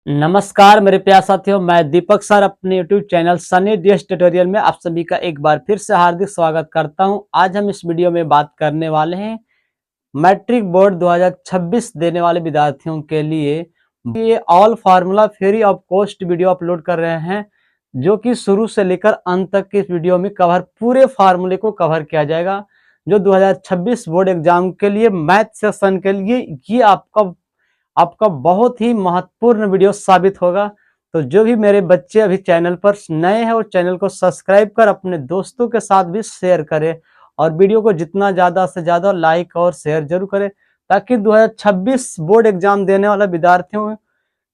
नमस्कार मेरे प्यारे साथियों, मैं दीपक सर अपने YouTube channel Sunny DS tutorial में आप सभी का एक बार फिर से हार्दिक स्वागत करता हूं। आज हम इस वीडियो में बात करने वाले हैं मैट्रिक बोर्ड 2026 देने वाले विद्यार्थियों के लिए ये all formula free of cost video upload कर रहे हैं, जो कि शुरू से लेकर अंत तक इस वीडियो में पूरे फार्मूले को कवर किया जाएगा। जो 2026 बोर्ड एग्जाम के लिए मैथ सेक्शन के लिए ये आपका बहुत ही महत्वपूर्ण वीडियो साबित होगा। तो जो भी मेरे बच्चे अभी चैनल पर नए हैं वो चैनल को सब्सक्राइब कर अपने दोस्तों के साथ भी शेयर करें और वीडियो को जितना ज़्यादा से ज़्यादा लाइक और शेयर जरूर करें, ताकि 2026 बोर्ड एग्जाम देने वाले विद्यार्थियों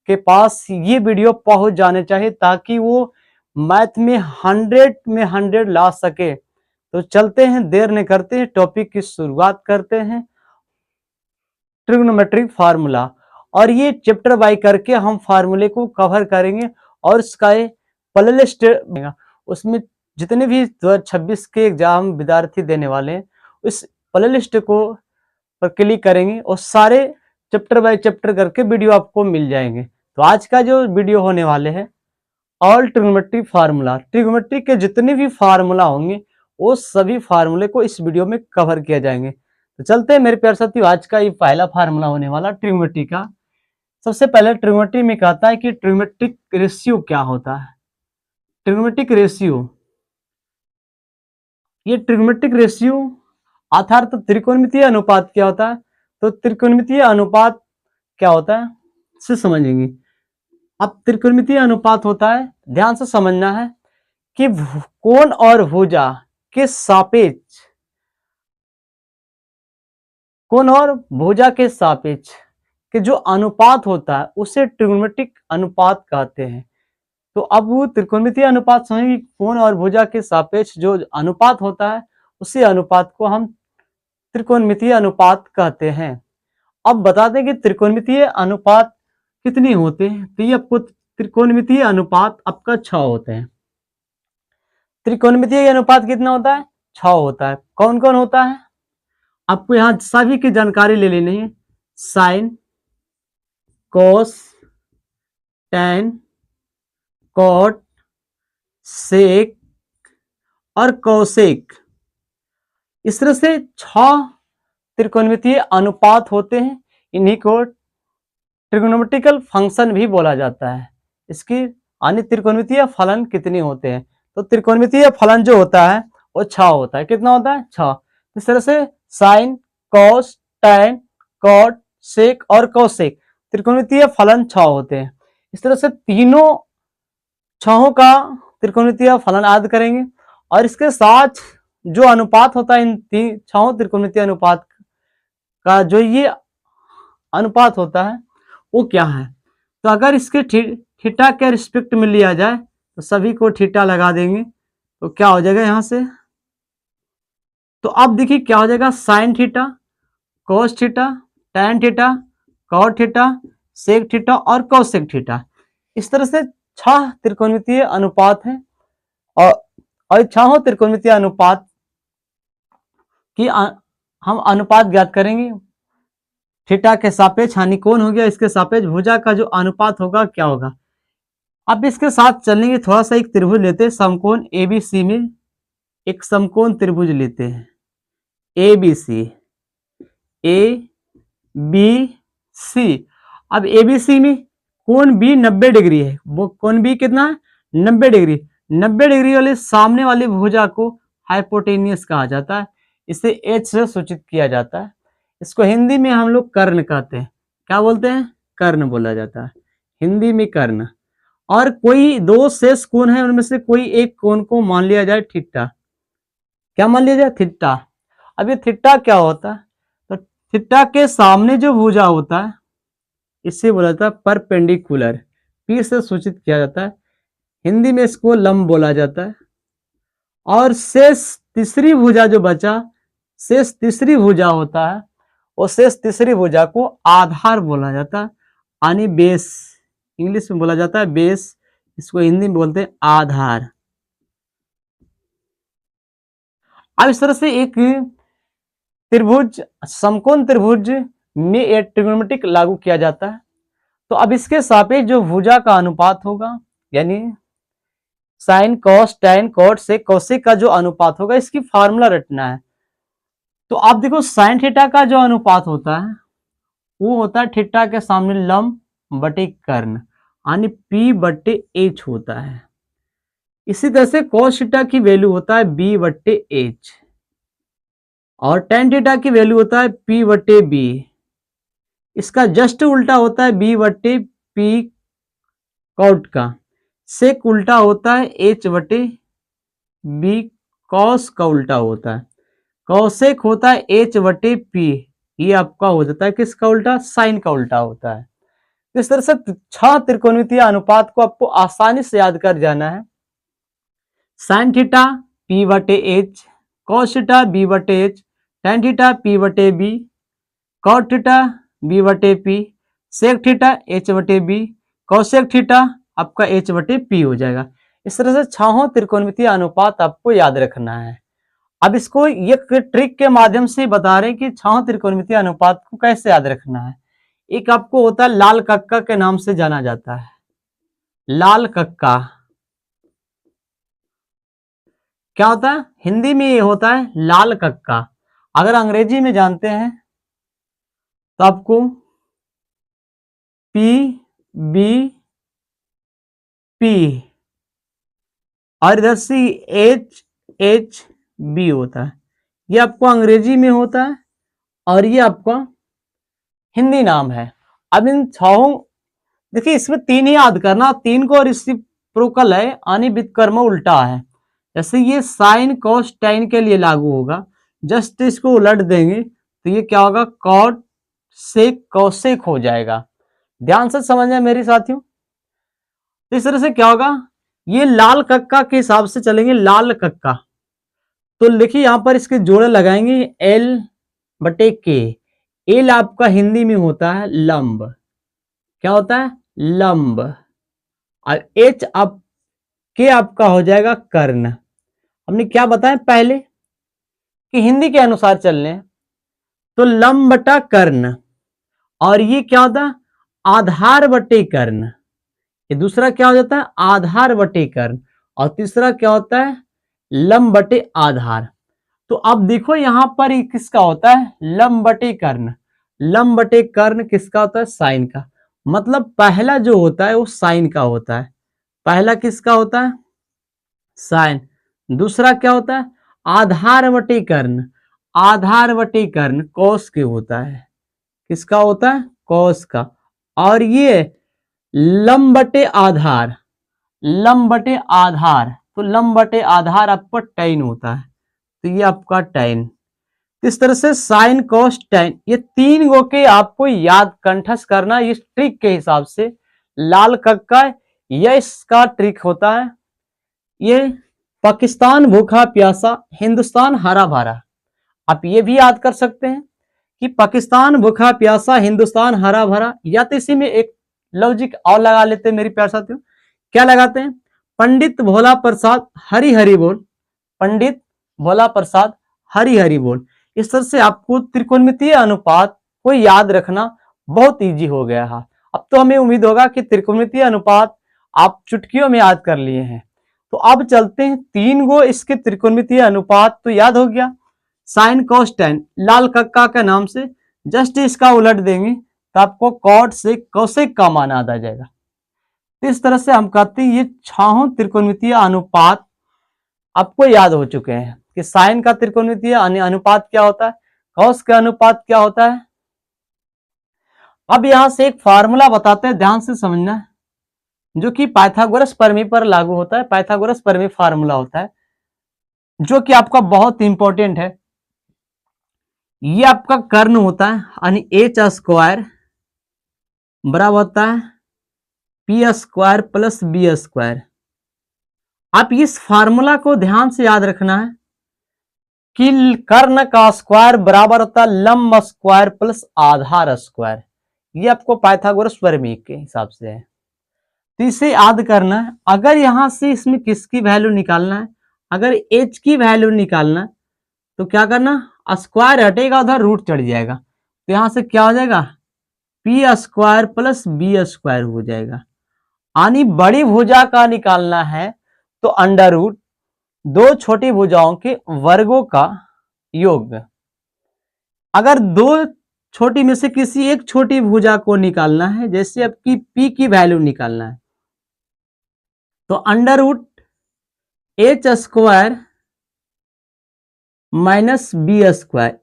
के पास ये वीडियो पहुंच जाने चाहिए, ताकि वो मैथ में 100 ला सके। तो चलते हैं, देर नहीं करते हैं, टॉपिक की शुरुआत करते हैं। ट्रिग्नोमेट्रिक फार्मूला, और ये चैप्टर बाय करके हम फार्मूले को कवर करेंगे और इसका प्लेलिस्ट उसमें जितने भी 2026 के एग्जाम विद्यार्थी देने वाले हैं उस प्लेलिस्ट को पर क्लिक करेंगे और सारे चैप्टर बाय चैप्टर करके वीडियो आपको मिल जाएंगे। तो आज का जो वीडियो होने वाले हैं ऑल ट्रिग्नोमेट्रिक फार्मूला, ट्रिग्नोमेट्रिक के जितने भी फार्मूला होंगे वो सभी फार्मूले को इस वीडियो में कवर किया जाएंगे। तो चलते हैं मेरे प्यारे साथियों, आज का ये पहला फार्मूला होने वाला ट्रिग्नोमेट्री का। सबसे पहले ट्रिग्नोमेट्री में कहता है कि ट्रिग्नोमेट्रिक रेशियो क्या होता है। ट्रिग्नोमेट्रिक रेशियो, ये ट्रिग्नोमेट्रिक रेशियो अर्थात त्रिकोणमितीय अनुपात क्या होता है। तो त्रिकोणमितीय अनुपात क्या होता है से समझेंगे। अब त्रिकोणमितीय अनुपात होता है, ध्यान से समझना है कि कोण और भुजा के सापेक्ष, कोण और भुजा के सापेक्ष कि जो अनुपात होता है उसे ट्रिग्नोमेट्रिक अनुपात कहते हैं। तो अब वो त्रिकोणमितीय अनुपात समझेंगे, कोण और भुजा के सापेक्ष जो अनुपात होता है उसी अनुपात को हम त्रिकोणमितीय अनुपात कहते हैं। अब बता दें कि त्रिकोणमितीय अनुपात कितने होते हैं। तो ये आपको त्रिकोणमितीय अनुपात आपका 6 होते हैं। त्रिकोणमितीय अनुपात कितना होता है? 6 होता है। कौन कौन होता है आपको यहाँ सभी की जानकारी ले लेनी है। साइन, कोस, टैन, कॉट, सेक और कोसेक, इस तरह से 6 त्रिकोणमितीय अनुपात होते हैं। इन्हीं को ट्रिग्नोमेट्रिकल फंक्शन भी बोला जाता है। इसकी अन्य त्रिकोणमितीय फलन कितने होते हैं? तो त्रिकोणमितीय फलन जो होता है वो 6 होता है। कितना होता है? 6। इस तरह से साइन, कॉस, टैन, कॉट, सेक और कोसेक त्रिकोणमितीय फलन 6 होते हैं। इस तरह से तीनों 6 का त्रिकोणमितीय फलन याद करेंगे और इसके साथ जो अनुपात होता है इन 6 त्रिकोणमितीय अनुपात का, जो ये अनुपात होता है वो क्या है। तो अगर इसके थीटा के रिस्पेक्ट में लिया जाए तो सभी को थीटा लगा देंगे तो क्या हो जाएगा यहां से। तो अब देखिए क्या हो जाएगा, sine theta, cos theta, tan theta, cot theta, sec theta और कोसेक थीटा। इस तरह से 6 त्रिकोणमितीय अनुपात है और 6 त्रिकोणमितीय अनुपात की हम अनुपात ज्ञात करेंगे। थीटा के सापेक्ष हानि कोण हो गया, इसके सापेक्ष भुजा का जो अनुपात होगा क्या होगा। अब इसके साथ चलेंगे, थोड़ा सा एक त्रिभुज लेते हैं समकोण एबीसी में, एक समकोण त्रिभुज लेते हैं एबीसी, ए बी सी। अब एबीसी में कोण बी 90 डिग्री है। वो कोण बी कितना है? 90 डिग्री। 90 डिग्री वाले सामने वाली भुजा को हाइपोटेनियस कहा जाता है। इसे एच से सूचित किया जाता है। इसको हिंदी में हम लोग कर्ण कहते हैं। क्या बोलते हैं? कर्ण बोला जाता है हिंदी में, कर्ण। और कोई दो शेष कोण है, उनमें से कोई एक कोण को मान लिया जाए थीटा। क्या मान लिया जाए? थीटा। अब ये थीटा क्या होता है? तो थीटा के सामने जो भुजा होता है इससे बोला जाता है परपेंडिकुलर, पी से सूचित किया जाता है। हिंदी में इसको लंब बोला जाता है। और शेष तीसरी भुजा जो बचा, शेष तीसरी भुजा होता है, और शेष तीसरी भुजा को आधार बोला जाता है, यानी बेस। इंग्लिश में बोला जाता है बेस, इसको हिंदी में बोलते हैं आधार। अब इस तरह से एक त्रिभुज, समकोण त्रिभुज में एक ट्रिग्नोमेट्रिक लागू किया जाता है। तो अब इसके सापेक्ष जो भुजा का अनुपात होगा, यानी साइन कॉस टैन कॉट से कोसेक का जो अनुपात होगा, इसकी फार्मूला रटना है। तो आप देखो साइन थीटा का जो अनुपात होता है वो होता है थीटा के सामने लंब बटे कर्ण, यानी P बटे H होता है। इसी तरह से cos थीटा की वैल्यू होता है B बटे H, और tan थीटा की वैल्यू होता है P बटे B। इसका जस्ट उल्टा होता है B बटे P कॉट का, सेक उल्टा होता है H बटे B, कॉस का उल्टा होता है कॉसेक होता है H बटे P। ये आपका हो जाता है किसका उल्टा, साइन का उल्टा होता है। इस तरह से 6 त्रिकोणमितीय अनुपात को आपको आसानी से याद कर जाना है। साइन थीटा P बटे H, कॉस थीटा B बटे H, टैन थीटा P बटे B, कॉट थीटा B बटे P, सेक थीटा H बटे B, कॉसेक थीटा आपका H बटे P हो जाएगा। इस तरह से 6 त्रिकोणमितीय अनुपात आपको याद रखना है। अब इसको एक ट्रिक के माध्यम से बता रहे हैं कि 6 त्रिकोणमितीय अनुपात को कैसे याद रखना है। एक आपको होता है लाल कक्का के नाम से जाना जाता है, लाल कक्का क्या होता है, हिंदी में ये होता है लाल कक्का। अगर अंग्रेजी में जानते हैं तो आपको P B P और इधर से H H B होता है। ये आपको अंग्रेजी में होता है और ये आपका हिंदी नाम है। अब इन 6 देखिए इसमें 3 ही याद करना, 3 को और रेसिप्रोकल है, यानी व्युत्क्रम उल्टा है। जैसे ये साइन कॉस टैन के लिए लागू होगा, जस्ट इसको उलट देंगे तो ये क्या होगा, कॉट सेक कॉसेक हो जाएगा। ध्यान से समझना मेरे साथियों। इस तरह से क्या होगा, ये लाल कक्का के हिसाब से चलेंगे, लाल कक्का। तो देखिए यहां पर इसके जोड़े लगाएंगे L बटे K। एल आपका हिंदी में होता है लंब, क्या होता है, लंब, और H आप के आपका हो जाएगा कर्ण। हमने क्या बताया पहले कि हिंदी के अनुसार चलने, तो लंब बटा कर्ण, और ये क्या होता है, आधार बटे कर्ण। ये दूसरा क्या हो जाता है, आधार बटे कर्ण, और तीसरा क्या होता है, लंब बटे आधार। तो अब देखो यहां पर ये किसका होता है, लंब बटे कर्ण। लंब बटे कर्ण किसका होता है, साइन का। मतलब पहला जो होता है वो साइन का होता है, पहला किसका होता है, साइन। दूसरा क्या होता है, आधार बटे कर्ण, आधार बटे कर्ण कॉस के होता है, किसका होता है, कॉस का। और ये लंब बटे आधार, लंब बटे आधार, तो लंब बटे आधार आपका टैन होता है, तो ये आपका टैन। इस तरह से साइन कॉस टैन, ये 3 गो के आपको याद कंठस्थ करना इस ट्रिक के हिसाब से। लाल कक्का यह इसका ट्रिक होता है। ये पाकिस्तान भूखा प्यासा, हिंदुस्तान हरा भरा। आप ये भी याद कर सकते हैं कि पाकिस्तान भूखा प्यासा, हिंदुस्तान हरा भरा, या तो इसी में एक लॉजिक और लगा लेते हैं मेरे प्यारे साथियों। क्या लगाते हैं, पंडित भोला प्रसाद हरि हरि बोल, पंडित भोला प्रसाद हरि हरि बोल। इस तरह से आपको त्रिकोणमितीय अनुपात को याद रखना बहुत इजी हो गया है। अब तो हमें उम्मीद होगा कि त्रिकोणमितीय अनुपात आप चुटकियों में याद कर लिए हैं। तो अब चलते हैं 3 गो इसके त्रिकोणमितीय अनुपात तो याद हो गया, साइन कॉस टैन लाल कक्का के नाम से। जस्ट इसका उलट देंगे तो आपको कॉट से कोसेक का मान याद आ जाएगा। इस तरह से हम कहते हैं ये 6 त्रिकोणमितीय अनुपात आपको याद हो चुके हैं कि साइन का त्रिकोणमितीय अनुपात क्या होता है, कॉस का अनुपात क्या होता है। अब यहां से एक फार्मूला बताते हैं, ध्यान से समझना है, जो कि पाइथागोरस प्रमेय पर लागू होता है। पाइथागोरस प्रमेय फार्मूला होता है जो कि आपका बहुत इंपॉर्टेंट है। ये आपका कर्ण होता है, यानी एच स्क्वायर बराबर होता है p square plus b square. आप इस फार्मूला को ध्यान से याद रखना है कि कर्ण का स्क्वायर बराबर होता है लंब स्क्वायर प्लस आधार स्क्वायर। ये आपको पाइथागोरस प्रमेय के हिसाब से है, तो इसे याद करना है। अगर यहां से इसमें किसकी वैल्यू निकालना है, अगर एच की वैल्यू निकालना है तो क्या करना, स्क्वायर हटेगा उधर रूट चढ़ जाएगा, तो यहां से क्या हो जाएगा, p square plus b square हो जाएगा। यानी बड़ी भुजा का निकालना है तो अंडर रूट दो छोटी भुजाओं के वर्गों का योग। अगर दो छोटी में से किसी एक छोटी भुजा को निकालना है, जैसे आपकी पी की वैल्यू निकालना है, तो under root h square minus b square,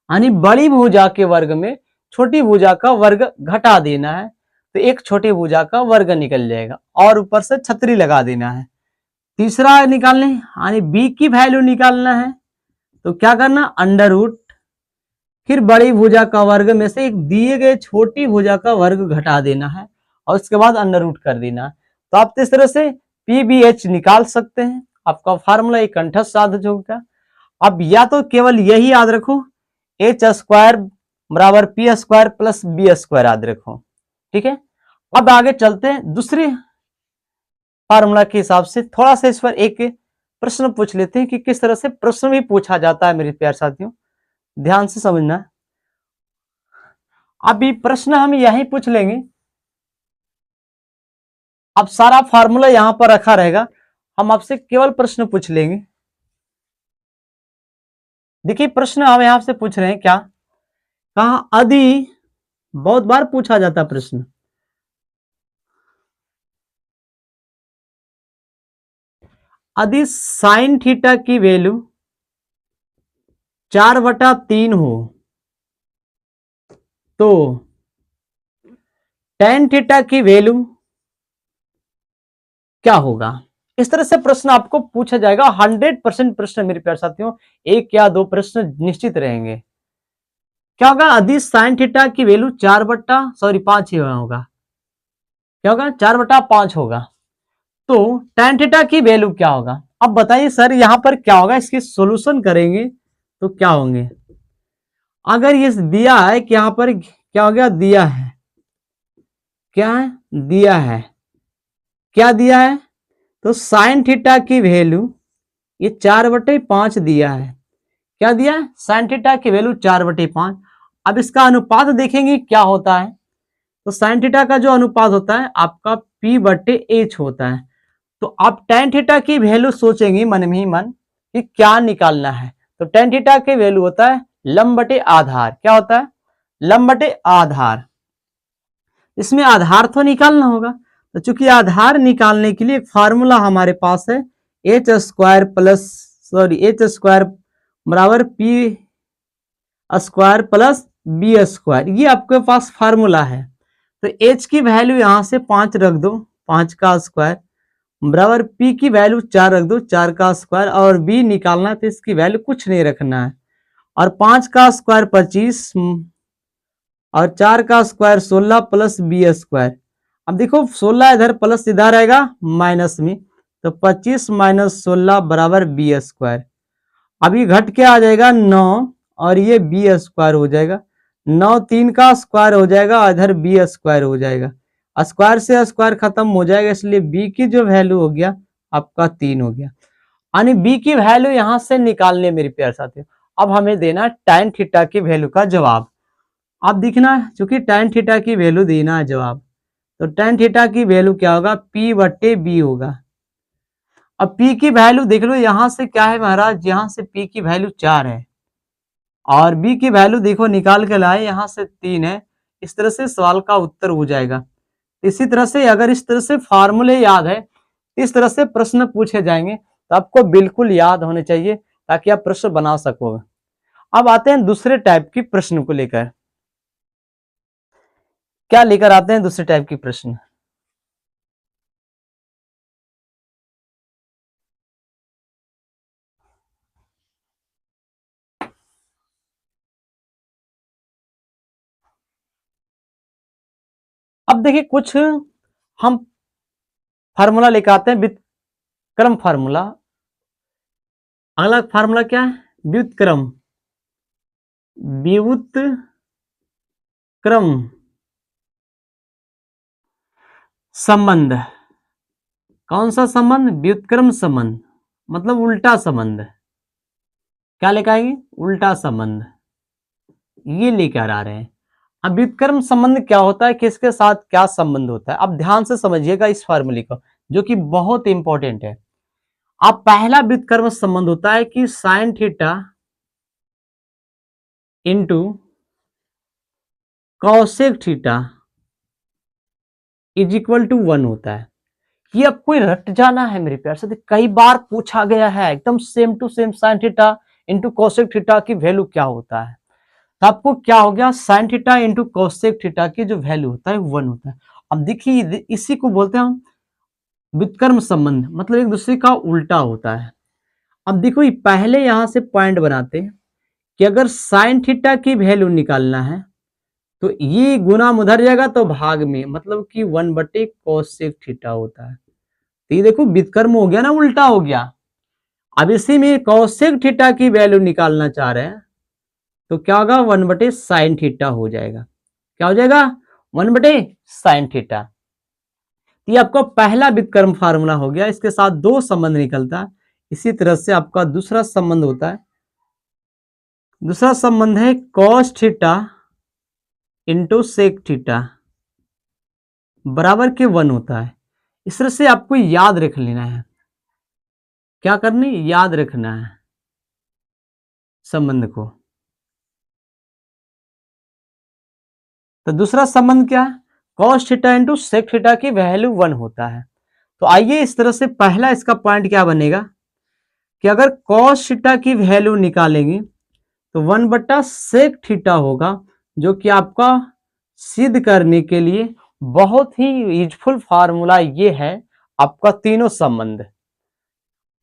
यानी बड़ी भुजा के वर्ग में छोटी भुजा का वर्ग घटा देना है, तो एक छोटी भुजा का वर्ग निकल जाएगा और ऊपर से छतरी लगा देना है। तीसरा निकालने यानी बी की वैल्यू निकालना है, तो क्या करना, अंडर रूट फिर बड़ी भुजा का वर्ग में से एक दिए गए छोटी भुजा का वर्ग घटा देना है और उसके बाद अंडर रूट कर देना है। तो आप इस तरह से पी बी एच निकाल सकते हैं। आपका फार्मूला एक कंठस्थ साध होगा। अब या तो केवल यही याद रखो, एच स्क्वायर बराबर p square plus b square याद रखो। ठीक है, अब आगे चलते हैं दूसरे फार्मूला के हिसाब से। थोड़ा सा इस पर एक प्रश्न पूछ लेते हैं कि किस तरह से प्रश्न भी पूछा जाता है मेरे प्यारे साथियों, ध्यान से समझना। अभी प्रश्न हम यही पूछ लेंगे, अब सारा फार्मूला यहां पर रखा रहेगा, हम आपसे केवल प्रश्न पूछ लेंगे। देखिए प्रश्न हम यहां से पूछ रहे हैं क्या, कहा यदि, बहुत बार पूछा जाता प्रश्न, यदि साइन थीटा की वैल्यू 4/3 हो तो टेन थीटा की वैल्यू क्या होगा। इस तरह से प्रश्न आपको पूछा जाएगा। 100% प्रश्न मेरे प्यारे साथियों, एक या दो प्रश्न निश्चित रहेंगे। क्या होगा, यदि साइन थीटा की वैल्यू 5 ही होगा, क्या होगा, 4/5 होगा, तो टेन थीटा की वैल्यू क्या होगा। अब बताइए सर यहां पर क्या होगा, इसकी सॉल्यूशन करेंगे तो क्या होंगे। अगर ये दिया है कि यहां पर क्या हो गया, दिया है, क्या है, दिया है, क्या दिया है, तो साइन थीटा की वैल्यू ये 4/5 दिया है। क्या दिया है, साइन थीटा की वैल्यू 4/5। अब इसका अनुपात देखेंगे क्या होता है, तो साइन थीटा का जो अनुपात होता है आपका P/H होता है। तो आप टेन थीटा की वैल्यू सोचेंगे मन में ही मन कि क्या निकालना है, तो टेन थीटा की वैल्यू होता है लंब/आधार। क्या होता है, लंब/आधार। इसमें आधार तो निकालना होगा, तो चूंकि आधार निकालने के लिए एक फार्मूला हमारे पास है, एच स्क्वायर बराबर p square plus b square, ये आपके पास फार्मूला है। तो एच की वैल्यू यहां से 5 रख दो, 5 का स्क्वायर बराबर पी की वैल्यू 4 रख दो, 4 का स्क्वायर, और बी निकालना है तो इसकी वैल्यू कुछ नहीं रखना है, और 5 का स्क्वायर 25 और 4 का स्क्वायर 16 प्लस बी स्क्वायर। अब देखो 16 इधर प्लस इधर आएगा माइनस में, तो 25 माइनस 16 बराबर बी स्क्वायर। अभी घट के आ जाएगा 9 और ये बी स्क्वायर हो जाएगा, 9 3 का स्क्वायर हो जाएगा, इधर बी स्क्वायर हो जाएगा, स्क्वायर से स्क्वायर खत्म हो जाएगा, इसलिए बी की जो वैल्यू हो गया आपका 3 हो गया। यानी बी की वैल्यू यहां से निकालने मेरे प्यारे साथियों। अब हमें देना tan थीटा की वैल्यू का जवाब। अब दिखना है चूंकि tan थीटा की वैल्यू देना है जवाब, तो tan थीटा की वैल्यू क्या होगा, P/B होगा। अब P की वैल्यू देख लो, यहां से क्या है महाराज, यहां से P की वैल्यू 4 है और B की वैल्यू देखो निकाल के लाए यहां से 3 है। इस तरह से सवाल का उत्तर हो जाएगा। इसी तरह से अगर इस तरह से फार्मूले याद है, इस तरह से प्रश्न पूछे जाएंगे तो आपको बिल्कुल याद होने चाहिए ताकि आप प्रश्न बना सको। अब आते हैं दूसरे टाइप की प्रश्न को लेकर। क्या लेकर आते हैं दूसरे टाइप की प्रश्न। अब देखिए कुछ हम फार्मूला लेकर आते हैं, व्युत्क्रम फार्मूला। अगला फार्मूला क्या है, व्युत्क्रम, व्युत्क्रम संबंध। कौन सा संबंध, व्युत्क्रम संबंध, मतलब उल्टा संबंध। क्या लेकर आएंगे, उल्टा संबंध, ये लेकर आ रहे हैं। अब व्युत्क्रम संबंध क्या होता है, किसके साथ क्या संबंध होता है, अब ध्यान से समझिएगा इस फॉर्मूले को जो कि बहुत इंपॉर्टेंट है। अब पहला व्युत्क्रम संबंध होता है कि sine theta into cosec theta is equal to 1 होता है। ये आपको रट जाना है मेरे प्यार से, कई बार पूछा गया है एकदम same to same sine theta into cosec theta की वैल्यू क्या होता है। तो आपको क्या हो गया, sine theta into cosec theta की जो वैल्यू होता है 1 होता है। अब देखिए इसी को बोलते हैं हम व्युत्क्रम संबंध, मतलब एक दूसरे का उल्टा होता है। अब देखो पहले यहां से पॉइंट बनाते हैं कि अगर साइन थीटा की वैल्यू निकालना है तो ये गुना उधर जाएगा तो भाग में, मतलब कि 1/cos थीटा होता है। तो ये देखो व्युत्क्रम हो गया ना, उल्टा हो गया। अब इसी में cosec थीटा की वैल्यू निकालना चाह रहे हैं तो क्या होगा, 1/sin थीटा हो जाएगा। क्या हो जाएगा, 1/sin थीटा। ये आपका पहला व्युत्क्रम फार्मूला हो गया, इसके साथ दो संबंध निकलता है। इसी तरह से आपका दूसरा संबंध होता है, दूसरा संबंध है cos theta into sec theta बराबर के 1 होता है। इस तरह से आपको याद रख लेना है, क्या करनी, याद रखना है संबंध को। तो दूसरा संबंध क्या है, cos theta into sec theta की वैल्यू 1 होता है। तो आइए इस तरह से पहला इसका पॉइंट क्या बनेगा कि अगर cos थीटा की वैल्यू निकालेंगे तो 1/sec थीटा होगा, जो कि आपका सिद्ध करने के लिए बहुत ही यूजफुल फार्मूला ये है आपका तीनों संबंध।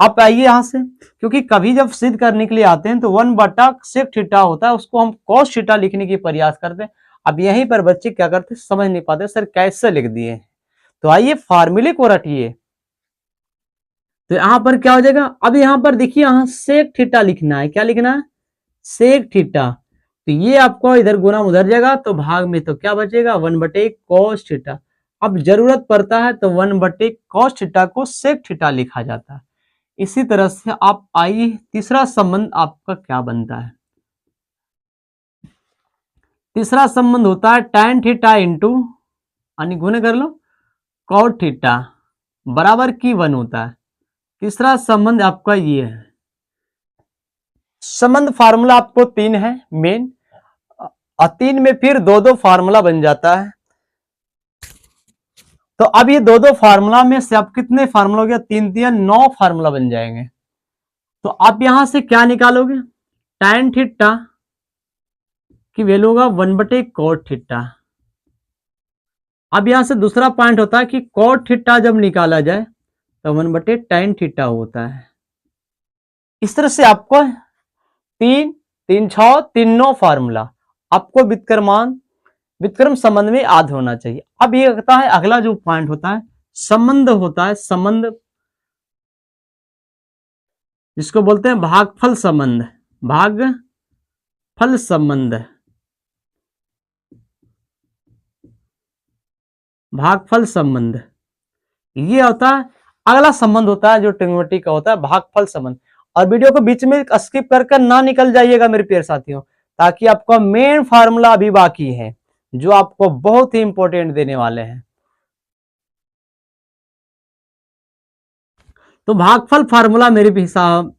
अब आइए यहां से, क्योंकि कभी जब सिद्ध करने के लिए आते हैं तो 1/sec थीटा होता है, उसको हम cos थीटा लिखने की प्रयास करते हैं। अब यहीं पर बच्चे क्या करते, समझ नहीं पाते सर कैसे लिख दिए। तो आइए फार्मूले को रटिए। तो यहां पर क्या हो जाएगा, अब यहां पर देखिए यहां सेक थीटा लिखना है, क्या लिखना है, सेक थीटा। तो ये आपको इधर गुना उधर जाएगा तो भाग में तो क्या बचेगा, 1/cos थीटा। अब जरूरत पड़ता है तो 1/cos थीटा को सेक थीटा लिखा जाता है। इसी तरह से आप आइए तीसरा संबंध आपका क्या बनता है। तीसरा संबंध होता है tan थीटा इंटू गुणे कर लो cot थीटा बराबर की 1 होता है। तीसरा संबंध आपका ये है। संबंध फार्मूला आपको 3 है मेन, और 3 में फिर दो दो फार्मूला बन जाता है। तो अब ये दो दो फार्मूला में से आप कितने फार्मूला हो गया, 3 3 9 फार्मूला बन जाएंगे। तो आप यहां से क्या निकालोगे, tan थीटा की वैल्यू होगा 1/cot थीटा। अब यहां से दूसरा पॉइंट होता है कि cot थीटा जब निकाला जाए तो 1/tan थीटा होता है। इस तरह से आपको 3 3 6 3 9 फार्मूला आपको व्युत्क्रम संबंध में याद होना चाहिए। अब ये होता है अगला जो पॉइंट होता है, संबंध होता है, संबंध जिसको बोलते हैं भागफल संबंध, भागफल संबंध, भागफल संबंध। ये होता है अगला संबंध होता है जो ट्रिग्नोमेट्री का होता है, भागफल संबंध। और वीडियो को बीच में स्किप कर ना निकल जाइएगा मेरे प्यारे साथियों, ताकि आपका मेन फार्मूला अभी बाकी है जो आपको बहुत ही इंपॉर्टेंट देने वाले हैं। तो भागफल फार्मूला मेरे हिसाब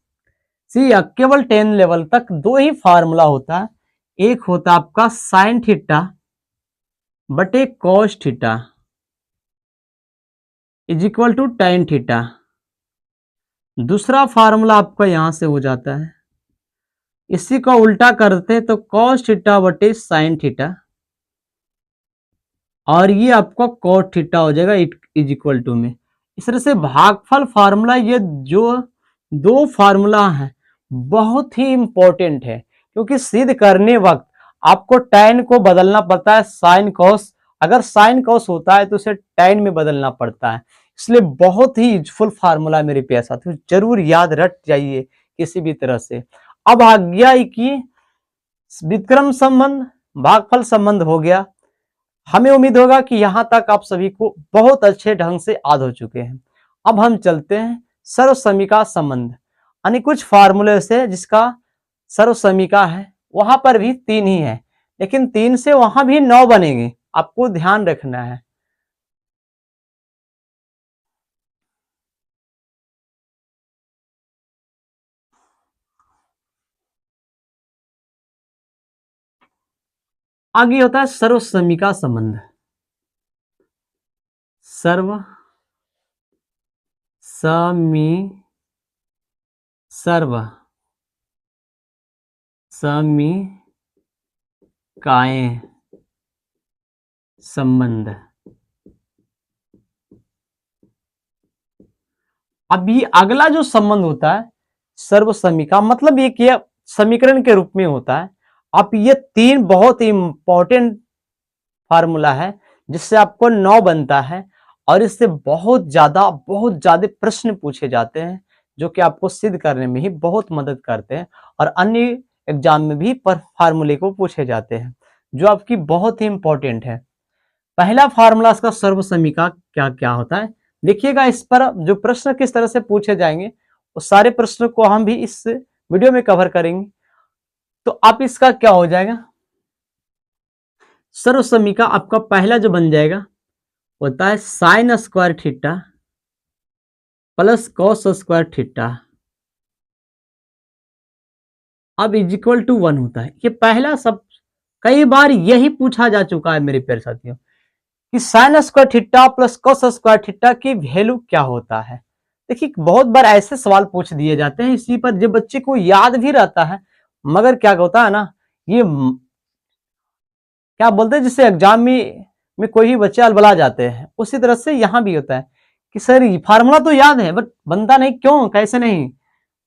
से केवल 10 लेवल तक दो ही फार्मूला होता है। एक होता है आपका साइन थीटा बटे cos theta is equal to tan theta. दूसरा फार्मूला आपका यहां से हो जाता है, इसी को उल्टा करते हैं तो cos थीटा बटे साइन थीटा, और ये आपका cot थीटा हो जाएगा इज इक्वल टू में। इस तरह से भागफल फार्मूला, ये जो दो फार्मूला है बहुत ही इंपॉर्टेंट है, क्योंकि सिद्ध करने वक्त आपको tan को बदलना पड़ता है साइन कॉस, अगर साइन कॉस होता है तो उसे tan में बदलना पड़ता है। इसलिए बहुत ही यूजफुल फार्मूला मेरे प्यारे साथियों, जरूर याद रख जाइए किसी भी तरह से। अब आ गया कि व्युत्क्रम संबंध, भागफल संबंध हो गया। हमें उम्मीद होगा कि यहां तक आप सभी को बहुत अच्छे ढंग से याद हो चुके हैं। अब हम चलते हैं सर्वसमीका संबंध, यानी कुछ फार्मूले से जिसका सर्वसमीका है, वहां पर भी 3 ही है, लेकिन 3 से वहां भी 9 बनेंगे, आपको ध्यान रखना है। आगे होता है सर्वसमी का संबंध। सर्व समी सर्व समीकाएं संबंध। अभी अगला जो संबंध होता है सर्वसमी का, मतलब ये समीकरण के रूप में होता है। अब ये 3 बहुत इंपॉर्टेंट फार्मूला है जिससे आपको 9 बनता है, और इससे बहुत ज्यादा प्रश्न पूछे जाते हैं जो कि आपको सिद्ध करने में ही बहुत मदद करते हैं, और अन्य एग्जाम में भी फार्मूले को पूछे जाते हैं जो आपकी बहुत ही इंपॉर्टेंट है। पहला फार्मूला इसका सर्वसमी का क्या क्या होता है, देखिएगा। इस पर जो प्रश्न किस तरह से पूछे जाएंगे उस सारे प्रश्नों को हम भी इस वीडियो में कवर करेंगे। तो आप इसका क्या हो जाएगा, सर्वसमी का आपका पहला जो बन जाएगा होता है sign square theta plus cos square theta, अब इज इक्वल टू 1 होता है। ये पहला सब कई बार यही पूछा जा चुका है मेरे प्यारे साथियों कि sign square theta plus cos square theta की वैल्यू क्या होता है। देखिए बहुत बार ऐसे सवाल पूछ दिए जाते हैं, इसी पर जब बच्चे को याद भी रहता है, मगर क्या होता है ना, ये क्या बोलते हैं जिससे एग्जाम में कोई भी बच्चे अलबला जाते हैं, उसी तरह से यहाँ भी होता है कि सर ये फार्मूला तो याद है बट बनता नहीं, क्यों कैसे नहीं।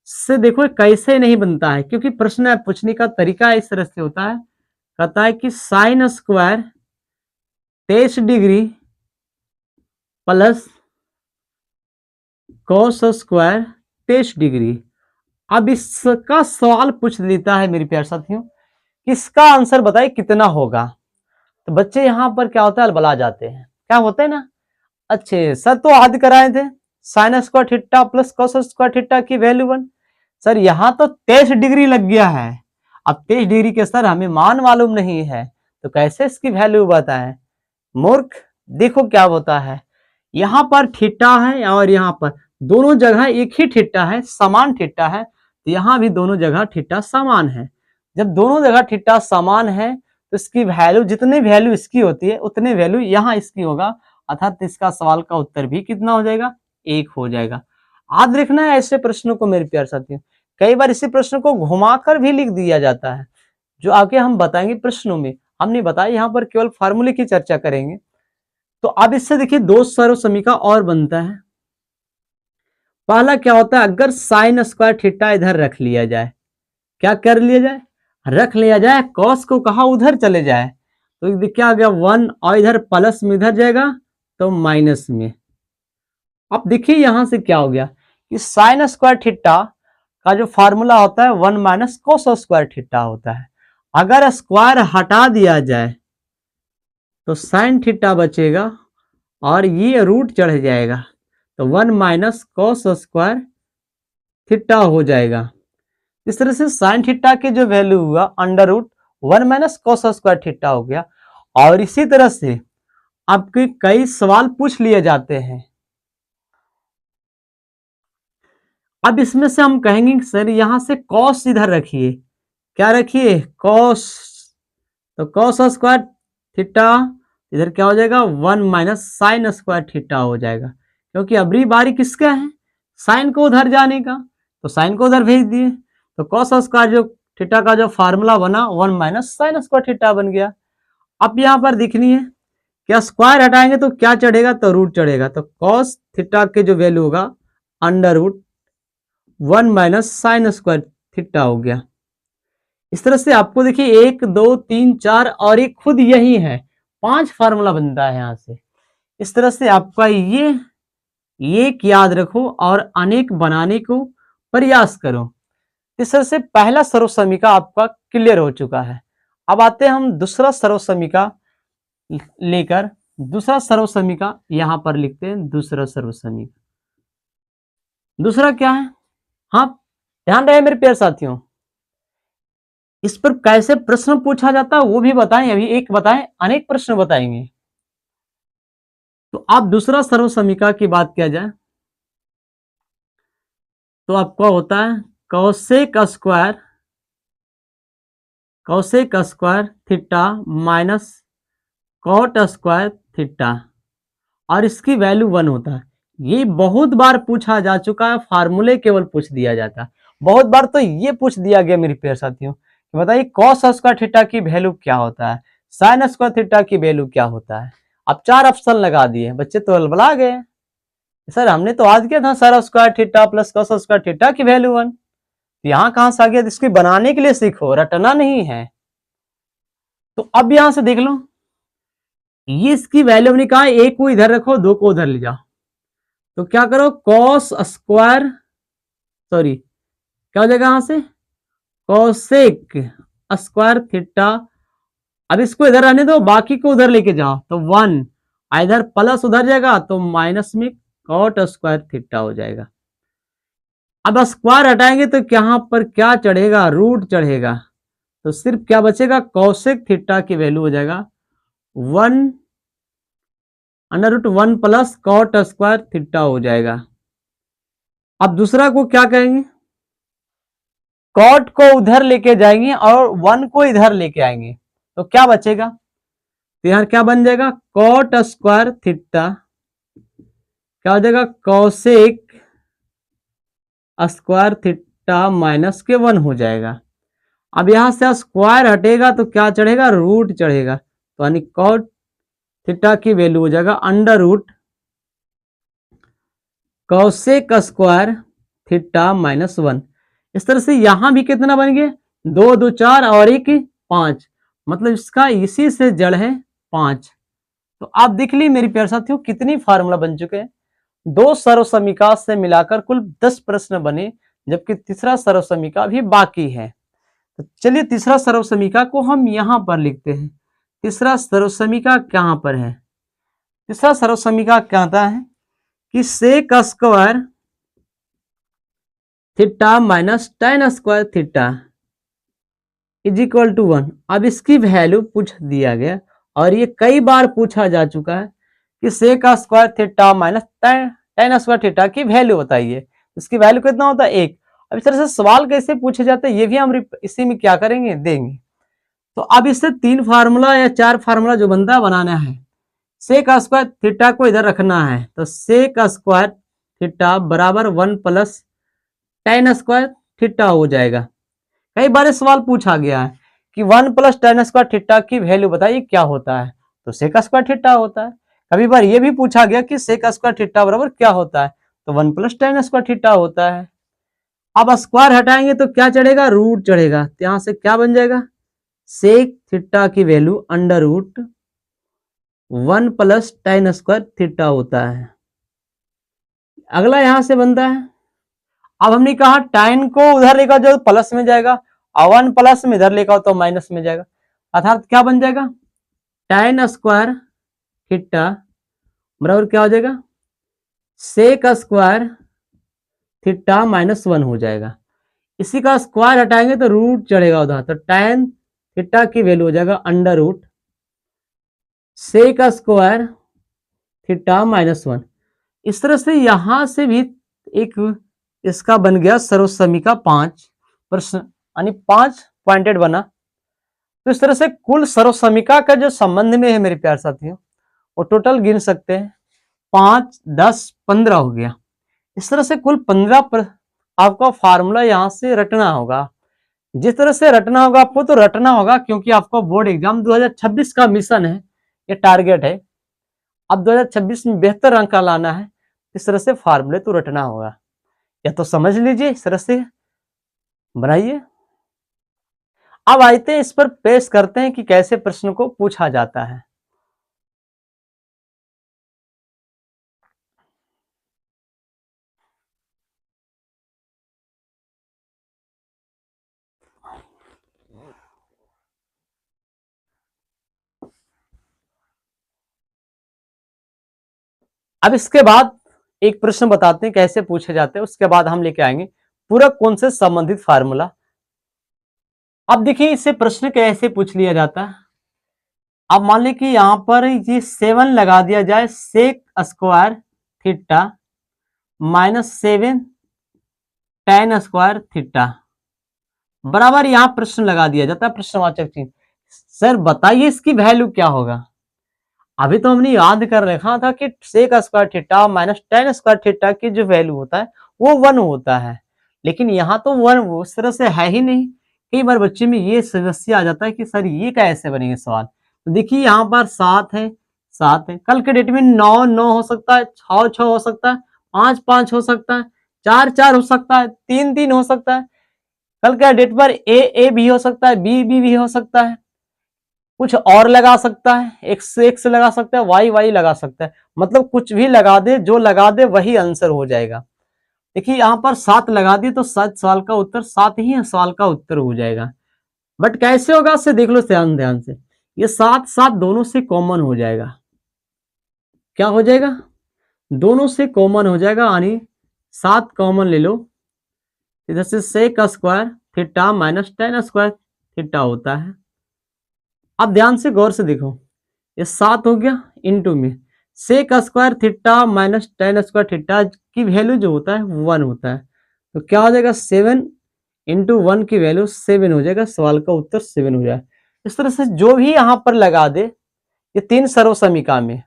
से देखो कैसे नहीं बनता है, क्योंकि प्रश्न पूछने का तरीका इस तरह से होता है, कहता है कि sine square 23 degree plus cos square 23 degree. अब इसका सवाल पूछ देता है मेरे प्यारे साथियों, इसका आंसर बताइए कितना होगा। तो बच्चे यहाँ पर क्या होता है अलबला जाते हैं, क्या होते हैं ना, अच्छे सर तो याद कराए थे sign square theta plus cos square theta की वैल्यू 1, सर यहाँ तो 23 डिग्री लग गया है। अब 23 डिग्री के सर हमें मान मालूम नहीं है तो कैसे इसकी वैल्यू बताएं। मूर्ख, देखो क्या होता है, यहाँ पर थीटा है और यहाँ पर दोनों जगह एक ही थीटा है, समान थीटा है, तो यहाँ भी दोनों जगह थीटा समान है। जब दोनों जगह थीटा समान है तो इसकी वैल्यू जितनी वैल्यू इसकी होती है उतनी वैल्यू यहाँ इसकी होगा, अर्थात इसका सवाल का उत्तर भी कितना हो जाएगा, 1 हो जाएगा। याद रखना है ऐसे प्रश्नों को मेरे प्यारे साथियों, कई बार इसी प्रश्न को घुमाकर भी लिख दिया जाता है जो आगे हम बताएंगे प्रश्नों में, हमने बताया यहाँ पर केवल फार्मूले की चर्चा करेंगे। तो अब इससे देखिए 2 सर्वसमीका और बनता है। पहला क्या होता है, अगर साइन स्क्वायर थीटा इधर रख लिया जाए, क्या कर लिया जाए, रख लिया जाए, कॉस को कहा उधर चले जाए, तो क्या आ गया 1, और इधर प्लस में इधर जाएगा तो माइनस में। अब देखिए यहां से क्या हो गया कि साइन स्क्वायर थीटा का जो फार्मूला होता है 1 माइनस कोस स्क्वायर थीटा होता है। अगर स्क्वायर हटा दिया जाए तो साइन थीटा बचेगा और ये रूट चढ़ जाएगा, तो 1 माइनस कॉस स्क्वायर थीटा हो जाएगा। इस तरह से साइन थीटा की जो वैल्यू हुआ under root 1 minus cos square theta हो गया। और इसी तरह से आपके कई सवाल पूछ लिए जाते हैं। अब इसमें से हम कहेंगे सर यहां से कॉस इधर रखिए, क्या रखिए कॉस, तो कॉस स्क्वायर थीटा इधर क्या हो जाएगा 1 माइनस साइन स्क्वायर थीटा हो जाएगा, क्योंकि अबरी बारी किसका है, साइन को उधर जाने का, तो साइन को उधर भेज दिए, तो कॉस स्क्वायर जो थीटा का जो फार्मूला बना 1 माइनस साइन स्क्वायर थीटा बन गया। अब यहां पर दिखनी है क्या, स्क्वायर हटाएंगे तो क्या चढ़ेगा, तो रूट चढ़ेगा, तो कॉस थीटा के जो वैल्यू होगा under root 1 minus sine square theta हो गया। इस तरह से आपको देखिए 1 2 3 4 और एक खुद यही है, 5 फार्मूला बनता है यहां से। इस तरह से आपका ये एक याद रखो और अनेक बनाने को प्रयास करो। इस तरह से पहला सर्वसमीका आपका क्लियर हो चुका है। अब आते हैं हम दूसरा सर्वसमीका लेकर, दूसरा सर्वसमीका यहां पर लिखते हैं, दूसरा सर्वसमीका दूसरा क्या है, हाँ ध्यान रहे मेरे प्यारे साथियों, इस पर कैसे प्रश्न पूछा जाता है वो भी बताएं, अभी एक बताएं, अनेक प्रश्न बताएंगे। तो आप दूसरा सर्वसमीका की बात किया जाए तो आपका होता है cosec square theta minus cot square theta, और इसकी वैल्यू 1 होता है। ये बहुत बार पूछा जा चुका है, फार्मूले केवल पूछ दिया जाता है। बहुत बार तो ये पूछ दिया गया मेरे प्यारे साथियों, बताइए कॉस स्क्वायर थीटा की वैल्यू क्या होता है, साइन स्क्वायर थीटा की वैल्यू क्या होता है। अब 4 ऑप्शन लगा दिए, बच्चे तो हलबला गए, सर हमने तो आज किया था सारा square theta plus cos square theta की वैल्यू 1, यहाँ कहां से आ गया। इसकी बनाने के लिए सीखो, रटना नहीं है। तो अब यहां से देख लो, ये इसकी वैल्यू हमने कहा एक को इधर रखो, दो को उधर ले जाओ। तो क्या करो, कॉस स्क्वायर, सॉरी क्या हो जाएगा यहां से, कॉसेक स्क्वायर थीटा। अब इसको इधर रहने दो, बाकी को उधर लेके जाओ, तो 1 इधर प्लस उधर जाएगा तो माइनस में कॉट स्क्वायर थीटा हो जाएगा। अब स्क्वायर हटाएंगे तो यहां पर क्या चढ़ेगा, रूट चढ़ेगा, तो सिर्फ क्या बचेगा, कॉसेक थीटा की वैल्यू हो जाएगा 1 under root 1 plus cot square theta हो जाएगा। अब दूसरा को क्या कहेंगे, कॉट को उधर लेके जाएंगे और 1 को इधर लेके आएंगे, तो क्या बचेगा, तो यहां क्या बन जाएगा, कॉट स्क्वायर थीटा क्या हो जाएगा, कॉसेक स्क्वायर थीटा माइनस के 1 हो जाएगा। अब यहां से स्क्वायर हटेगा तो क्या चढ़ेगा, रूट चढ़ेगा, तो यानी कॉट थीटा की वैल्यू हो जाएगा under root cosec square theta minus 1। इस तरह से यहां भी कितना बन गया, 2 2 4 और 1 5, मतलब इसका इसी से जड़ है 5। तो आप देख ली मेरी प्यारे साथियों कितनी फार्मूला बन चुके हैं। 2 सर्वसमीका से मिलाकर कुल 10 प्रश्न बने, जबकि तीसरा सर्वसमीका भी बाकी है। तो चलिए तीसरा सर्वसमीका को हम यहां पर लिखते हैं। तीसरा सर्वसमीका कहां पर है, तीसरा सर्वसमीका कहता है कि sec square theta minus tan square theta is equal to 1। अब इसकी वैल्यू पूछ दिया गया और ये कई बार पूछा जा चुका है कि sec square theta minus tan square theta की वैल्यू बताइए, इसकी वैल्यू कितना होता है 1। अब इस तरह से सवाल कैसे पूछे जाते हैं ये भी हम इसी में क्या करेंगे, देंगे। तो अब इससे 3 फार्मूला या 4 फार्मूला जो बनता है बनाना है। सेक स्क्वायर थीटा को इधर रखना है, तो सेक स्क्वायर थीटा बराबर 1 प्लस tan स्क्वायर थीटा हो जाएगा। कई बार सवाल पूछा गया है कि 1 प्लस tan स्क्वायर थीटा की वैल्यू बताइए क्या होता है, तो सेक स्क्वायर थीटा होता है। कभी बार ये भी पूछा गया कि सेक स्क्वायर थीटा बराबर क्या होता है, तो 1 प्लस tan स्क्वायर थीटा होता है। अब स्क्वायर हटाएंगे तो क्या चढ़ेगा, रूट चढ़ेगा, तो यहां से क्या बन जाएगा, सेक थीटा की value under root 1 plus tan square theta होता है। अगला यहां से बनता है, अब हमने कहा tan को उधर लेकर जो प्लस में जाएगा और 1 प्लस में इधर लेकर तो माइनस में जाएगा, अर्थात क्या बन जाएगा, tan स्क्वायर थीटा बराबर क्या हो जाएगा, सेक स्क्वायर थीटा माइनस 1 हो जाएगा। इसी का स्क्वायर हटाएंगे तो रूट चढ़ेगा उधर, तो tan थीटा की वैल्यू हो जाएगा under root sec square theta minus 1। इस तरह से यहां से भी एक इसका बन गया सर्वसमीका 5 प्रश्न, यानी 5 पॉइंटेड बना। तो इस तरह से कुल सर्वसमीका का जो संबंध में है मेरे प्यारे साथियों, वो टोटल गिन सकते हैं 5 10 15 हो गया। इस तरह से कुल 15 आपका फार्मूला यहां से रटना होगा। जिस तरह से रटना होगा आपको, तो रटना होगा क्योंकि आपको बोर्ड एग्जाम 2026 का मिशन है, ये टारगेट है। अब 2026 में बेहतर अंक लाना है, इस तरह से फार्मूले तो रटना होगा, या तो समझ लीजिए इस तरह से बनाइए। अब आते हैं इस पर पेश करते हैं कि कैसे प्रश्न को पूछा जाता है। अब इसके बाद एक प्रश्न बताते हैं कैसे पूछे जाते हैं, उसके बाद हम लेके आएंगे पूरक कोण से संबंधित फार्मूला। अब देखिए इससे प्रश्न कैसे पूछ लिया जाता है। अब मान ली कि यहां पर ये 7 लगा दिया जाए sec square theta -7 tan square theta बराबर यहां प्रश्न लगा दिया जाता है, प्रश्नवाचक चिन्ह। सर बताइए इसकी वैल्यू क्या होगा। अभी तो हमने याद कर रखा था कि sec square theta -tan square theta की जो वैल्यू होता है वो 1 होता है, लेकिन यहाँ तो 1 उस तरह से है ही नहीं। कई बार बच्चे में ये समस्या आ जाता है कि सर ये कैसे बनेंगे सवाल। तो देखिए यहाँ पर 7 है, 7 है, कल के डेट में 9 9 हो सकता है, 6 6 हो सकता है, 5 5 हो सकता है, 4 4 हो सकता है, 3 3 हो सकता है। कल के डेट पर ए ए भी हो सकता है, बी बी भी हो सकता है, कुछ और लगा सकता है, एक्स एक्स लगा सकता है, वाई वाई लगा सकता है, मतलब कुछ भी लगा दे, जो लगा दे वही आंसर हो जाएगा। देखिए यहाँ पर 7 लगा दिए तो 7 सवाल का उत्तर 7 ही सवाल का उत्तर हो जाएगा। बट कैसे होगा उससे देख लो ध्यान ध्यान से, ये 7 7 दोनों से कॉमन हो जाएगा। क्या हो जाएगा, दोनों से कॉमन हो जाएगा, यानी 7 कॉमन ले लो, इधर से sec square theta -tan square theta होता है। अब ध्यान से गौर से देखो, ये 7 हो गया इंटू में sec square theta -tan square theta की वैल्यू जो होता है 1 होता है, तो क्या हो जाएगा 7 इंटू 1 की वैल्यू 7 हो जाएगा, सवाल का उत्तर 7 हो जाएगा। इस तरह से जो भी यहां पर लगा दे, ये 3 सर्व समीकरण में,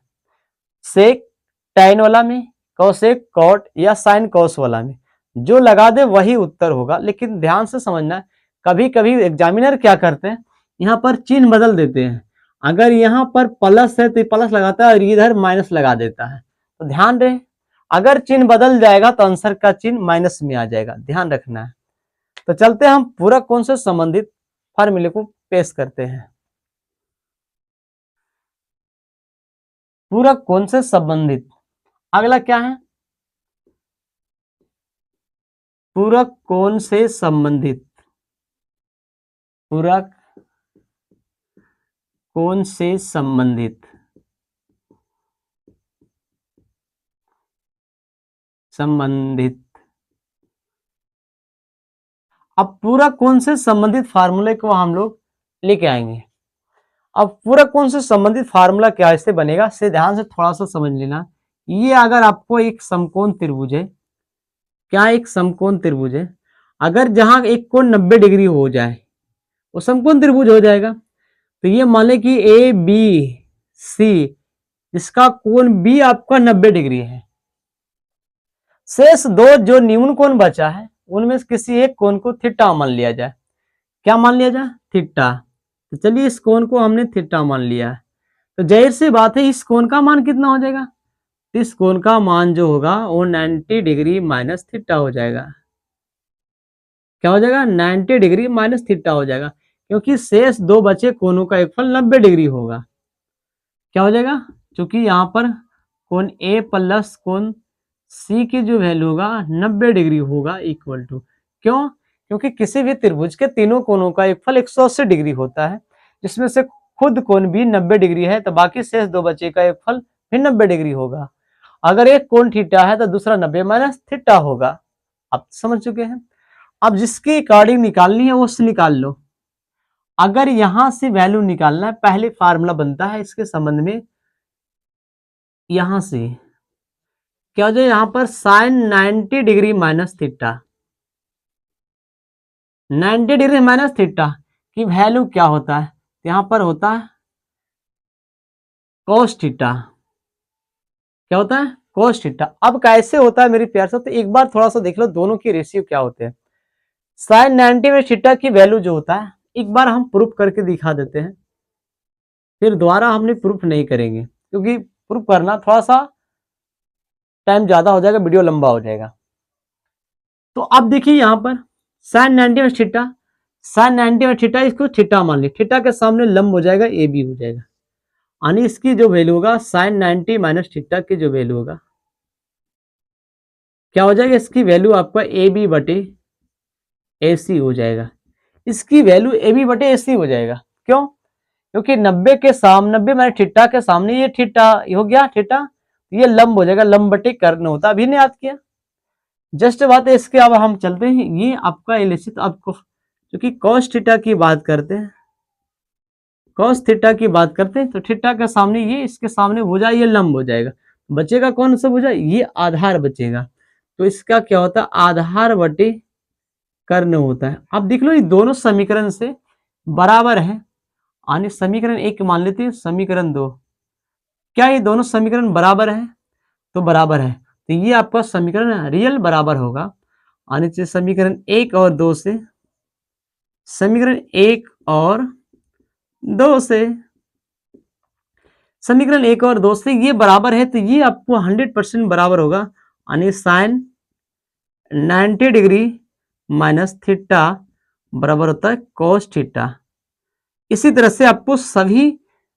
सेक tan वाला में, कोसेक कॉट या साइन कॉस वाला में जो लगा दे वही उत्तर होगा। लेकिन ध्यान से समझना, कभी कभी एग्जामिनर क्या करते हैं, यहाँ पर चिन्ह बदल देते हैं। अगर यहाँ पर प्लस है तो प्लस लगाता है और इधर माइनस लगा देता है, तो ध्यान रहे अगर चिन्ह बदल जाएगा तो आंसर का चिन्ह माइनस में आ जाएगा, ध्यान रखना है। तो चलते हम पूरक कोण से संबंधित फार्मूले को पेश करते हैं। पूरक कोण से संबंधित अगला क्या है, पूरक कोण से संबंधित, पूरक कोण से संबंधित अब पूरक कोण से संबंधित फार्मूले को हम लोग लेके आएंगे। अब पूरक कोण से संबंधित फार्मूला कैसे बनेगा से ध्यान से थोड़ा सा समझ लेना। ये अगर आपको एक समकोण त्रिभुज है, क्या एक समकोण त्रिभुज है, अगर जहां एक कोण 90 डिग्री हो जाए वो समकोण त्रिभुज हो जाएगा। तो ये मान लें कि ए बी सी, जिसका कोण बी आपका 90 डिग्री है, शेष दो जो न्यून कोण बचा है उनमें से किसी एक कोण को थीटा मान लिया जाए। क्या मान लिया जाए, थीटा। तो चलिए इस कोण को हमने थीटा मान लिया है, तो जाहिर सी बात है इस कोण का मान कितना हो जाएगा, इस कोण का मान जो होगा वो 90 डिग्री माइनस थीटा हो जाएगा। क्या हो जाएगा, 90 डिग्री माइनस थीटा हो जाएगा, क्योंकि शेष दो बचे कोणों का एक फल 90 डिग्री होगा। क्या हो जाएगा, क्योंकि यहाँ पर कोण ए प्लस कोण सी की जो वैल्यू होगा 90 डिग्री होगा इक्वल टू, क्यों, क्योंकि किसी भी त्रिभुज के तीनों कोणों का एक फल 180 डिग्री होता है, जिसमें से खुद कोण भी 90 डिग्री है, तो बाकी शेष दो बचे का एक फल भी 90 डिग्री होगा। अगर एक कोण थीटा है तो दूसरा 90 माइनस थीटा होगा। आप समझ चुके हैं। अब जिसकी अकॉर्डिंग निकालनी है वो उससे निकाल लो। अगर यहां से वैल्यू निकालना है, पहले फार्मूला बनता है इसके संबंध में, यहां से क्या हो जाए, यहां पर sine 90 degree minus theta, 90 degree minus theta की वैल्यू क्या होता है, यहां पर होता है कोस थीटा। क्या होता है, कोस थीटा। अब कैसे होता है मेरी प्यार से, तो एक बार थोड़ा सा देख लो दोनों की रेशियो क्या होते हैं। साइन 90 में थीटा की वैल्यू जो होता है, एक बार हम प्रूफ करके दिखा देते हैं, फिर दोबारा हमने प्रूफ नहीं करेंगे क्योंकि प्रूफ करना थोड़ा सा टाइम ज्यादा हो जाएगा, वीडियो लंबा हो जाएगा। तो अब देखिए यहां पर साइन 90 में थीटा, साइन 90 में थीटा, इसको थीटा मान लिया, थीटा के सामने लंब हो जाएगा ए बी हो जाएगा, यानी इसकी जो वैल्यू होगा साइन 90 माइनस थीटा की जो वैल्यू होगा क्या हो जाएगा, इसकी वैल्यू आपका ए बी बटे ए सी हो जाएगा। इसकी वैल्यू ए बी बटे ए सी हो जाएगा, क्यों, क्योंकि 90 के सामने 90 माइनस थीटा के सामने ये थीटा हो गया थीटा, ये लंब हो जाएगा, लंब बटे कर्ण होता, अभी ने याद किया। जस्ट बात है इसके। अब हम चलते हैं, ये आपका एलएसी तो आपको क्योंकि cos थीटा की बात करते हैं, cos थीटा की बात करते हैं, तो थीटा के सामने ये, इसके सामने भुजा, ये लंब हो जाएगा, बचेगा कौन सा भुजा, ये आधार बचेगा। तो इसका क्या होता है, आधार बटे कर्ण होता है। अब देख लो ये दोनों समीकरण से बराबर है, यानी समीकरण 1 मान लेते हैं, समीकरण 2, क्या ये दोनों समीकरण बराबर है, तो बराबर है, तो ये आपका समीकरण रियल बराबर होगा। यानी से समीकरण 1 और 2 से, समीकरण 1 और 2 से, समीकरण 1 और 2 से ये बराबर है, तो ये आपको 100% बराबर होगा। यानी साइन 90 डिग्री माइनस थीटा बराबर होता है cos थीटा। इसी तरह से आपको सभी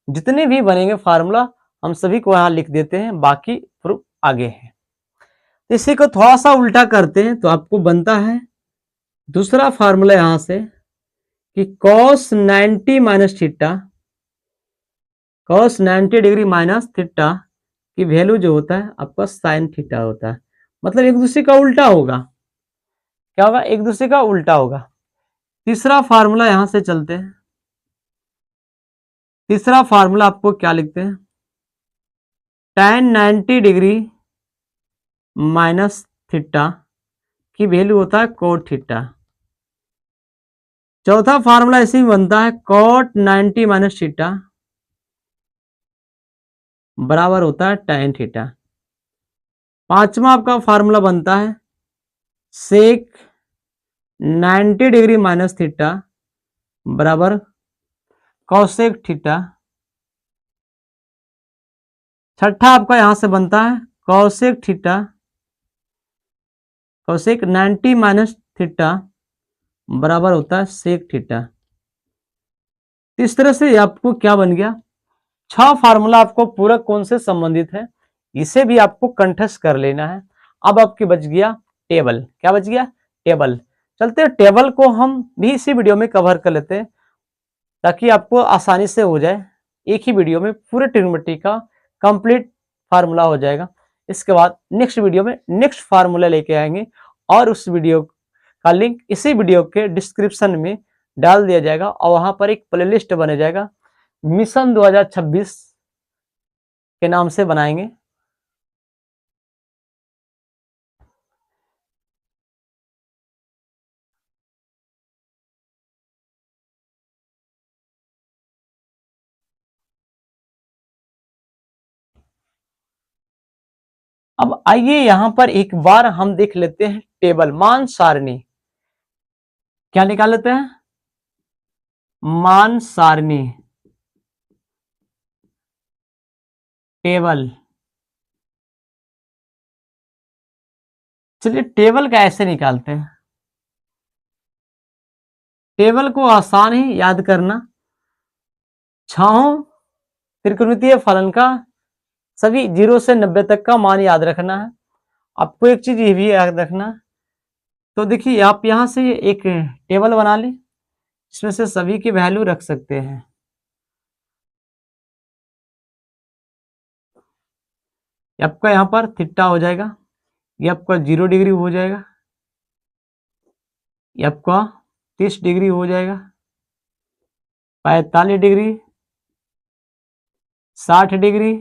जितने भी बनेंगे फार्मूला, हम सभी को यहां लिख देते हैं, बाकी प्रूफ आगे है। इसी को थोड़ा सा उल्टा करते हैं, तो आपको बनता है दूसरा फार्मूला यहां से कि cos 90 minus theta, cos 90 degree minus theta की वैल्यू जो होता है आपका साइन थीटा होता है। मतलब एक दूसरे का उल्टा होगा, क्या होगा, एक दूसरे का उल्टा होगा। तीसरा फार्मूला यहां से चलते हैं, तीसरा फार्मूला आपको क्या लिखते हैं, tan 90 डिग्री माइनस थीटा की वैल्यू होता है cot थीटा। चौथा फार्मूला ऐसे ही बनता है cot 90 माइनस थीटा बराबर होता है tan थीटा। पांचवा आपका फार्मूला बनता है सेक 90 डिग्री माइनस थीटा बराबर कॉसेक थीटा। छठा आपका यहां से बनता है cosec theta, cosec 90 minus theta बराबर होता है सेक थीटा। इस तरह से आपको क्या बन गया, 6 फार्मूला आपको पूरक कोण से संबंधित है, इसे भी आपको कंठस्थ कर लेना है। अब आपके बच गया टेबल, क्या बच गया, टेबल। चलते हैं टेबल को हम भी इसी वीडियो में कवर कर लेते हैं, ताकि आपको आसानी से हो जाए, एक ही वीडियो में पूरे ट्रिग्नोमेट्री का कंप्लीट फार्मूला हो जाएगा। इसके बाद नेक्स्ट वीडियो में नेक्स्ट फार्मूला लेके आएंगे, और उस वीडियो का लिंक इसी वीडियो के डिस्क्रिप्शन में डाल दिया जाएगा, और वहां पर एक प्लेलिस्ट बना जाएगा, मिशन 2026 के नाम से बनाएंगे। अब आइए यहां पर एक बार हम देख लेते हैं टेबल, मान सारणी, क्या निकाल लेते हैं, मान सारणी टेबल। चलिए टेबल कैसे निकालते हैं, टेबल को आसान ही याद करना, छहों त्रिकोणमितीय फलन का सभी 0 से 90 तक का मान याद रखना है। आपको एक चीज ये भी याद रखना, तो देखिए आप यहां से एक टेबल बना लें, इसमें से सभी की वैल्यू रख सकते हैं। आपका यहाँ पर थीटा हो जाएगा, ये आपका 0 डिग्री हो जाएगा, ये आपका 30 डिग्री हो जाएगा, 45 डिग्री, 60 डिग्री,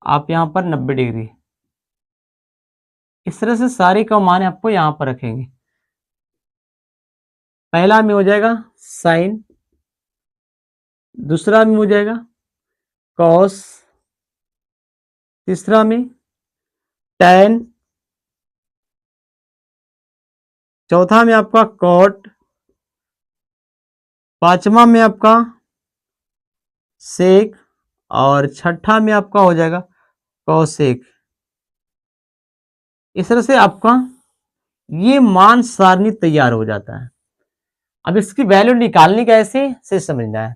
आप यहाँ पर 90 डिग्री। इस तरह से सारे का मान आपको यहाँ पर रखेंगे। पहला में हो जाएगा साइन, दूसरा में हो जाएगा कॉस, तीसरा में टैन, चौथा में आपका कॉट, पांचवा में आपका सेक, और छठा में आपका हो जाएगा कॉसेक। इस तरह से आपका ये मान सारणी तैयार हो जाता है। अब इसकी वैल्यू निकालनी कैसे से समझना है।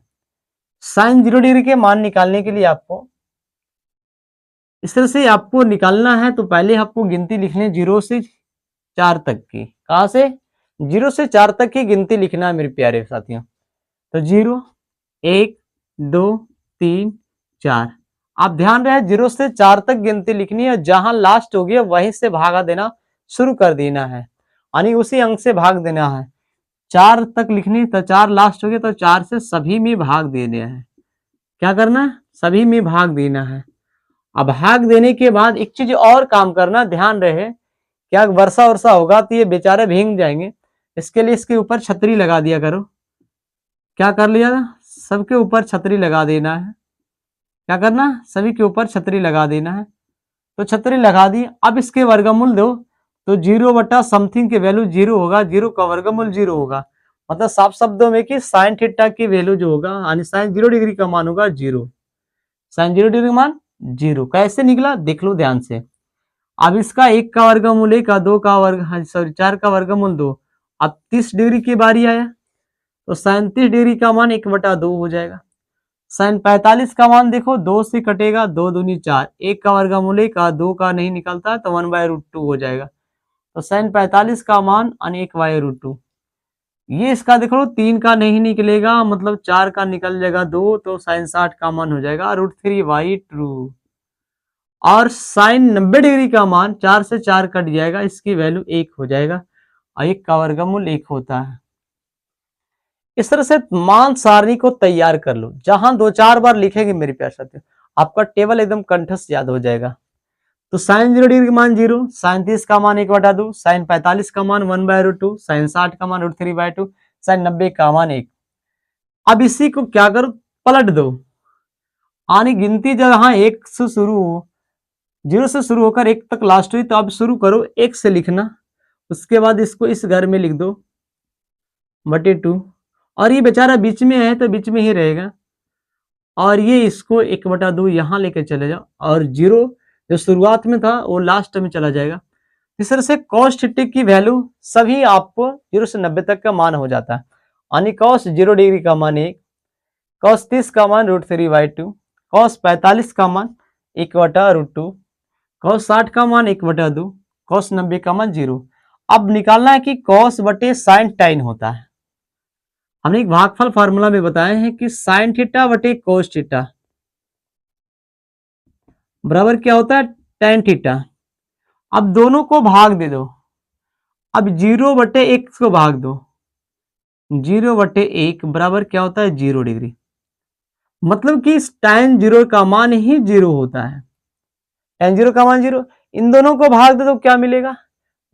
साइन 0 डिग्री के मान निकालने के लिए आपको इस तरह से आपको निकालना है, तो पहले आपको गिनती लिखनी है 0 से 4 तक की। कहां से, 0 से 4 तक की गिनती लिखना है मेरे प्यारे साथियों। तो 0, 1, 2, 3, 4। आप ध्यान रहे 0 से 4 तक गिनती लिखनी है, जहां लास्ट हो गया वहीं से भागा देना शुरू कर देना है, यानी उसी अंक से भाग देना है। 4 तक लिखनी, तो 4 लास्ट हो गया, तो 4 से सभी में भाग देने हैं। क्या करना है? सभी में भाग देना है। अब भाग देने के बाद एक चीज और काम करना, ध्यान रहे, क्या वर्षा वर्षा होगा तो ये बेचारे भीग जाएंगे, इसके लिए इसके ऊपर छतरी लगा दिया करो। क्या कर लिया? सबके ऊपर छतरी लगा देना है। क्या करना? सभी के ऊपर छतरी लगा देना है। तो छतरी लगा दी। अब इसके वर्गमूल दो, तो 0 बटा समथिंग की वैल्यू 0 होगा, 0 का वर्गमूल 0 होगा। मतलब साफ शब्दों में कि साइन थीटा की वैल्यू जो होगा, यानी साइन 0 डिग्री का मान होगा 0। साइन 0 डिग्री का मान 0 कैसे निकला देख लो ध्यान से। अब इसका 1 का वर्गमूल 1, 2 का वर्ग सॉरी 4 का वर्गमूल 2। अब 30 डिग्री की बारी आया, तो साइन 30 डिग्री का मान 1 बटा 2 हो जाएगा। साइन 45 का मान देखो 2 से कटेगा, 2 दूनी 4, 1 का वर्गमूल 1, 2 का नहीं निकलता तो 1/√2 हो जाएगा। तो साइन 45 का मान 1/√2। ये इसका देख लो 3 का नहीं निकलेगा, मतलब 4 का निकल जाएगा 2, तो साइन 60 का मान हो जाएगा √3/2। और साइन 90 डिग्री का मान 4 से 4 कट जाएगा, इसकी वैल्यू 1 हो जाएगा, और 1 का वर्गमूल 1 होता है। इस तरह से मान सारणी को तैयार कर लो। जहां 2-4 बार लिखेंगे मेरे प्यारे साथियों, आपका टेबल एकदम कंठस्थ याद हो जाएगा। तो साइन 0 डिग्री का मान 0, साइन 30 का मान 1/2, साइन 45 का मान 1/√2, साइन 60 का मान √3/2, साइन 90 का मान 1। अब इसी को क्या करो, पलट दो। आनी गिनती जहां 1 से शुरू हो, 0 से शुरू होकर 1 तक लास्ट हुई, तो अब शुरू करो 1 से लिखना। उसके बाद इसको इस घर में लिख दो /2, और ये बेचारा बीच में है तो बीच में ही रहेगा, और ये इसको 1/2 यहाँ लेके चले जाओ, और 0 जो शुरुआत में था वो लास्ट में चला जाएगा। इस तरह से कॉस थीटा की वैल्यू सभी आपको 0 से 90 तक का मान हो जाता है। यानी कॉस 0 डिग्री का मान 1, कॉस 30 का मान √3/2, कॉस 45 का मान 1/√2, कॉस 60 का मान 1/2, कॉस 90 का मान 0। अब निकालना है कि कॉस बटे साइन टाइन होता है। हमने एक भागफल फार्मूला में बताए हैं कि साइन थीटा बटे कोस थीटा बराबर क्या होता है, टेन थीटा। अब दोनों को भाग दे दो। अब 0/1 को भाग दो, 0/1 बराबर क्या होता है 0 डिग्री। मतलब कि tan 0 का मान ही 0 होता है। tan 0 का मान 0। इन दोनों को भाग दे तो क्या मिलेगा,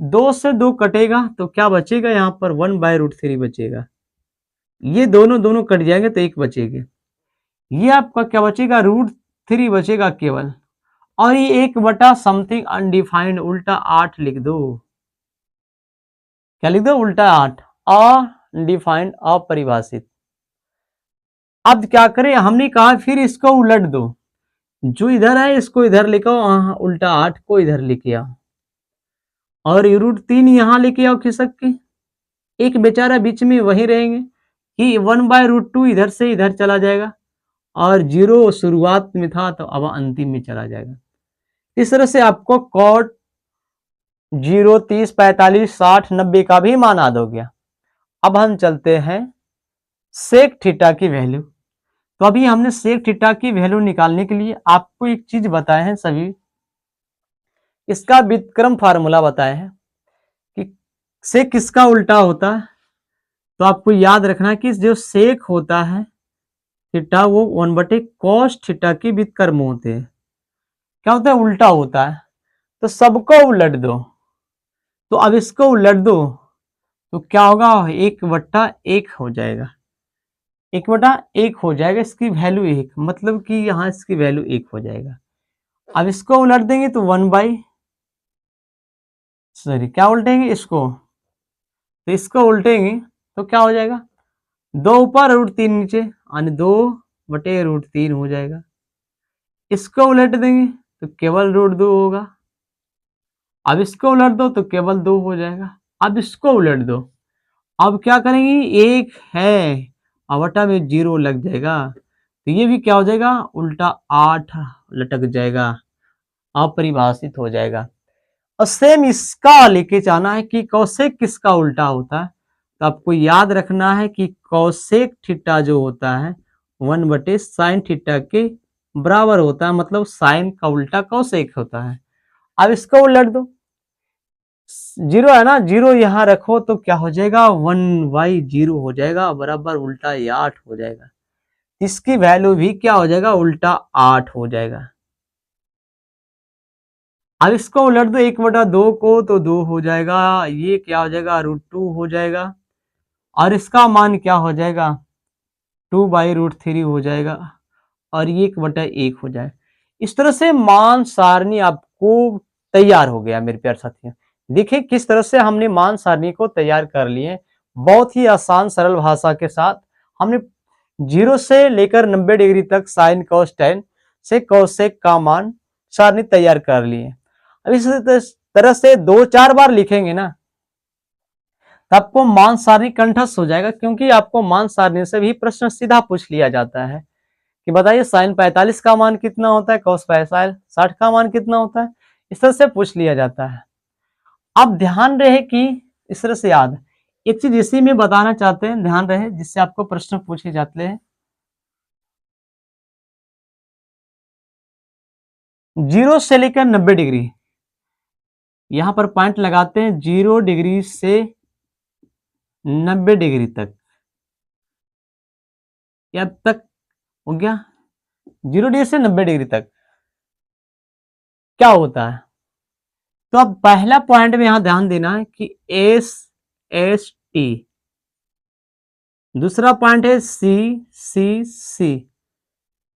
2 से 2 कटेगा, तो क्या बचेगा यहाँ पर 1/√3 बचेगा। ये दोनों कट जाएंगे तो 1 बचेगा। ये आपका क्या बचेगा, √3 बचेगा केवल। और ये 1 बटा समथिंग अनडिफाइंड उल्टा 8 लिख दो। क्या लिख दो, उल्टा 8, अनडिफाइंड अपरिभाषित। अब क्या करें, हमने कहा फिर इसको उलट दो, जो इधर है इसको इधर लेके आओ, उल्टा 8 को इधर लेके आओ, और √3 यहाँ लेके आओ खिसक के। एक बेचारा बीच में वही रहेंगे कि 1/√2 इधर से इधर चला जाएगा, और 0 शुरुआत में था तो अब अंतिम में चला जाएगा। इस तरह से आपको कॉट 0, 30, 45, 60, 90 का भी मान याद हो गया। अब हम चलते हैं सेक थीटा की वैल्यू। तो अभी हमने सेक थीटा की वैल्यू निकालने के लिए आपको एक चीज बताए हैं सभी, इसका व्युत्क्रम फार्मूला बताए हैं कि सेक किसका उल्टा होता है। तो आपको याद रखना है कि जो सेक होता है थीटा वो 1/cos थीटा के व्युत्क्रम होते हैं। क्या होता है, उल्टा होता है। तो सबको उलट दो, तो अब इसको उलट दो तो क्या होगा, 1/1 हो जाएगा, 1/1 हो जाएगा, इसकी वैल्यू 1, मतलब कि यहाँ इसकी वैल्यू 1 हो जाएगा। अब इसको उलट देंगे तो क्या उल्टेंगे इसको, तो इसको उल्टेंगे तो क्या हो जाएगा, 2 ऊपर √3 नीचे, यानी 2/√3 हो जाएगा। इसको उलट देंगे तो केवल √2 होगा। अब इसको उलट दो तो केवल 2 हो जाएगा। अब इसको उलट दो, अब क्या करेंगे, 1 है बटा में 0 लग जाएगा, तो ये भी क्या हो जाएगा, उल्टा 8 लटक जाएगा, अपरिभाषित हो जाएगा। और सेम इसका लेके जाना है कि कौसेक किसका उल्टा होता है। तो आपको याद रखना है कि कौसेक थीटा जो होता है 1/sin थीटा के बराबर होता है, मतलब साइन का उल्टा कौसेक होता है। अब इसको उलट दो, जीरो है ना, जीरो यहाँ रखो तो क्या हो जाएगा, 1/0 हो जाएगा, बराबर उल्टा ये 8 हो जाएगा। इसकी वैल्यू भी क्या हो जाएगा, उल्टा 8 हो जाएगा। अब इसको उलट दो 1/2 को तो 2 हो जाएगा, ये क्या हो जाएगा, √2 हो जाएगा, और इसका मान क्या हो जाएगा, 2/√3 हो जाएगा, और ये 1/1 हो जाएगा। इस तरह से मान सारणी आपको तैयार हो गया मेरे प्यारे साथियों। देखिए किस तरह से हमने मान सारणी को तैयार कर लिए, बहुत ही आसान सरल भाषा के साथ हमने 0 से लेकर 90 डिग्री तक साइन कॉस टेन से कोसेक का मान सारणी तैयार कर लिए। अब इस तरह से 2-4 बार लिखेंगे ना, तो आपको मान सारणी कंठस्थ हो जाएगा, क्योंकि आपको मान सारणी से भी प्रश्न सीधा पूछ लिया जाता है कि बताइए साइन 45 का मान कितना होता है, कॉस 60 का मान कितना होता है, इस तरह से पूछ लिया जाता है। अब ध्यान रहे कि इस तरह से याद, एक चीज इसी में बताना चाहते हैं, ध्यान रहे, जिससे आपको प्रश्न पूछे जाते हैं। 0 से लेकर 90 डिग्री, यहां पर पॉइंट लगाते हैं, 0 डिग्री से 90 डिग्री तक, या तक हो गया, 0 डिग्री से 90 डिग्री तक क्या होता है। तो अब पहला पॉइंट में यहां ध्यान देना है कि SST, दूसरा पॉइंट है CCC।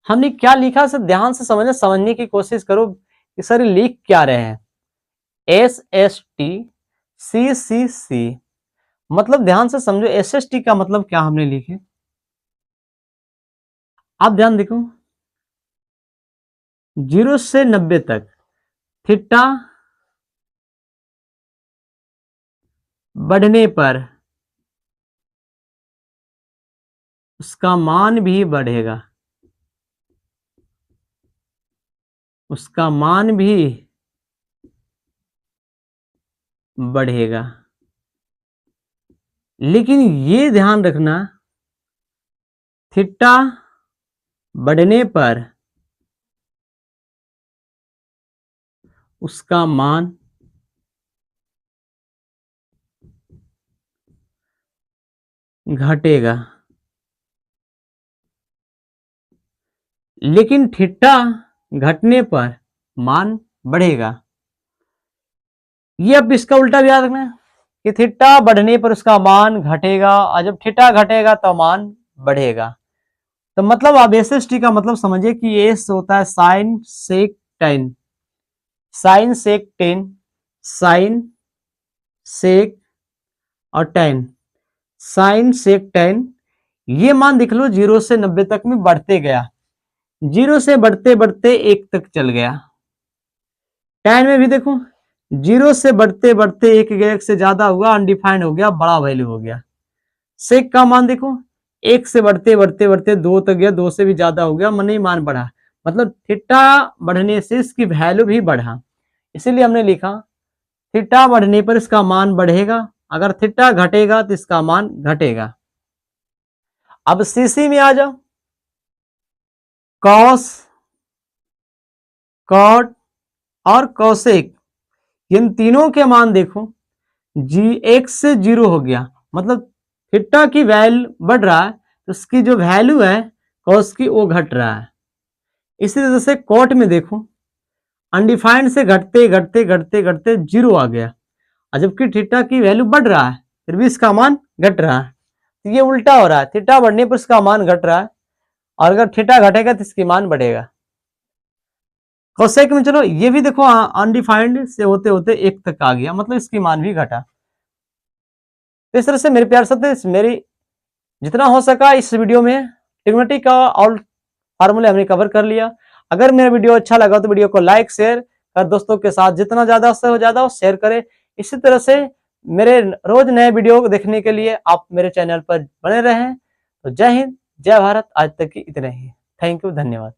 हमने क्या लिखा, सब ध्यान से समझने की कोशिश करो कि सर लिख क्या रहे हैं। SST CCC, मतलब ध्यान से समझो, SST का मतलब क्या हमने लिखे, आप ध्यान देखो, 0 से 90 तक थीटा बढ़ने पर उसका मान भी बढ़ेगा, उसका मान भी बढ़ेगा। लेकिन ये ध्यान रखना, थीटा बढ़ने पर उसका मान घटेगा, लेकिन थीटा घटने पर मान बढ़ेगा। ये अब इसका उल्टा भी याद रखना कि थीटा बढ़ने पर उसका मान घटेगा, और जब थीटा घटेगा तो मान बढ़ेगा। तो मतलब अब SST का मतलब समझिए कि एस होता है साइन सेक टेन, साइन सेक टेन, साइन सेक और टेन, साइन सेक टेन, ये मान देख लो 0 से 90 तक में बढ़ते गया, 0 से बढ़ते बढ़ते 1 तक चल गया। टेन में भी देखो 0 से बढ़ते बढ़ते 1 गया, 1 से ज्यादा हुआ, अनडिफाइंड हो गया, बड़ा वैल्यू हो गया। सेक का मान देखो 1 से बढ़ते बढ़ते बढ़ते 2 तक गया, 2 से भी ज्यादा हो गया, मन ही मान बढ़ा, मतलब थीटा बढ़ने से इसकी वैल्यू भी बढ़ा, इसीलिए हमने लिखा थीटा बढ़ने पर इसका मान बढ़ेगा, अगर थीटा घटेगा तो इसका मान घटेगा। अब सीसी में आ जाओ, कॉस, कॉट और कॉसेक, इन तीनों के मान देखो, जी 1 से 0 हो गया, मतलब थीटा की वैल्यू बढ़ रहा है, तो उसकी जो वैल्यू है कॉस की वो घट रहा है। इसी तरह से कॉट में देखो, अनडिफाइंड से घटते घटते घटते घटते 0 आ गया, और जबकि थीटा की वैल्यू बढ़ रहा है फिर भी इसका मान घट रहा है। तो ये उल्टा हो रहा है, थीटा बढ़ने पर इसका मान घट रहा है, और अगर थीटा घटेगा तो इसकी मान बढ़ेगा। कोसेक में चलो ये भी देखो, अनडिफाइंड से होते होते 1 तक आ गया, मतलब इसकी मान भी घटा। तो इस तरह से मेरे प्यार साथ मेरी जितना हो सका इस वीडियो में ट्रिग्नोमेट्री का ऑल फार्मूले हमने कवर कर लिया। अगर मेरा वीडियो अच्छा लगा तो वीडियो को लाइक शेयर कर दोस्तों के साथ, जितना ज्यादा से हो ज्यादा शेयर करें। इसी तरह से मेरे रोज नए वीडियो देखने के लिए आप मेरे चैनल पर बने रहें। तो जय हिंद, जय भारत, आज तक की इतने ही। थैंक यू, धन्यवाद।